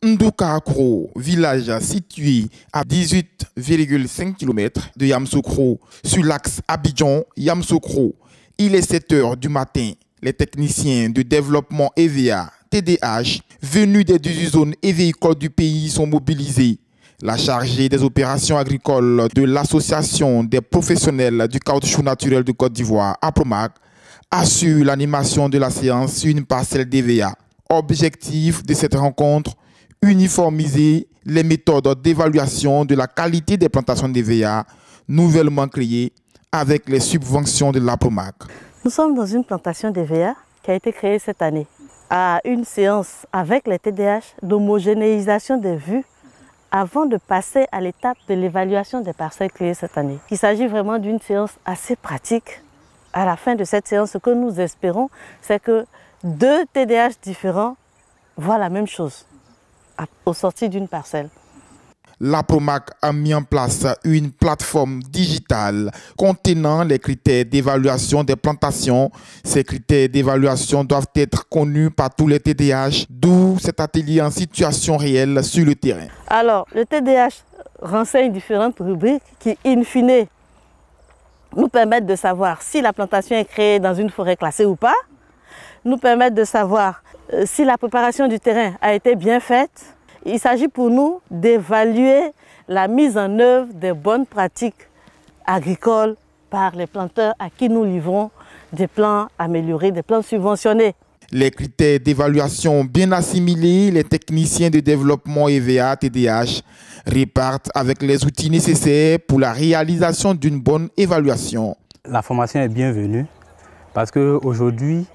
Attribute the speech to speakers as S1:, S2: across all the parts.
S1: Ndoukaakro, village situé à 18,5 km de Yamoussoukro, sur l'axe Abidjan-Yamoussoukro. Il est 7 heures du matin. Les techniciens de développement EVA, TDH, venus des 18 zones évéicoles du pays sont mobilisés. La chargée des opérations agricoles de l'Association des professionnels du caoutchouc naturel de Côte d'Ivoire, APROMAC, assure l'animation de la séance sur une parcelle d'EVA. Objectif de cette rencontre, uniformiser les méthodes d'évaluation de la qualité des plantations d'EVA nouvellement créées avec les subventions de l'APROMAC.
S2: Nous sommes dans une plantation d'EVA qui a été créée cette année à une séance avec les TDH d'homogénéisation des vues avant de passer à l'étape de l'évaluation des parcelles créées cette année. Il s'agit vraiment d'une séance assez pratique. À la fin de cette séance, ce que nous espérons, c'est que 2 TDH différents voient la même chose au sortir d'une parcelle.
S1: L'APROMAC a mis en place une plateforme digitale contenant les critères d'évaluation des plantations. Ces critères d'évaluation doivent être connus par tous les TDH, d'où cet atelier en situation réelle sur le terrain.
S2: Alors, le TDH renseigne différentes rubriques qui, in fine, nous permettent de savoir si la plantation est créée dans une forêt classée ou pas, nous permettent de savoir si la préparation du terrain a été bien faite. Il s'agit pour nous d'évaluer la mise en œuvre des bonnes pratiques agricoles par les planteurs à qui nous livrons des plans améliorés, des plans subventionnés.
S1: Les critères d'évaluation bien assimilés, les techniciens de développement EVA, TDH, repartent avec les outils nécessaires pour la réalisation d'une bonne évaluation.
S3: La formation est bienvenue parce qu'aujourd'hui,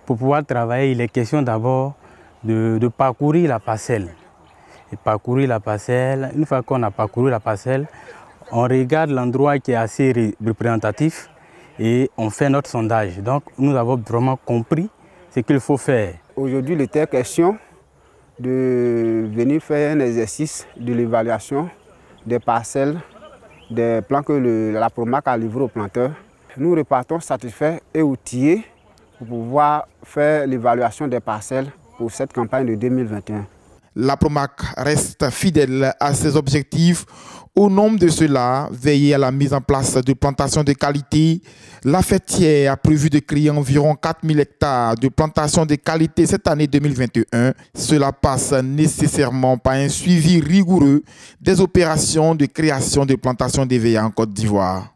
S3: pour pouvoir travailler, il est question d'abord de parcourir la parcelle. Et parcourir la parcelle, une fois qu'on a parcouru la parcelle, on regarde l'endroit qui est assez représentatif et on fait notre sondage. Donc nous avons vraiment compris ce qu'il faut faire.
S4: Aujourd'hui, il était question de venir faire un exercice de l'évaluation des parcelles, des plans que l'APROMAC a livrés aux planteurs. Nous repartons satisfaits et outillés pour pouvoir faire l'évaluation des parcelles pour cette campagne de 2021.
S1: L'APROMAC reste fidèle à ses objectifs. Au nombre de ceux-là, veiller à la mise en place de plantations de qualité. La fêtière a prévu de créer environ 4000 hectares de plantations de qualité cette année 2021. Cela passe nécessairement par un suivi rigoureux des opérations de création de plantations d'EVA en Côte d'Ivoire.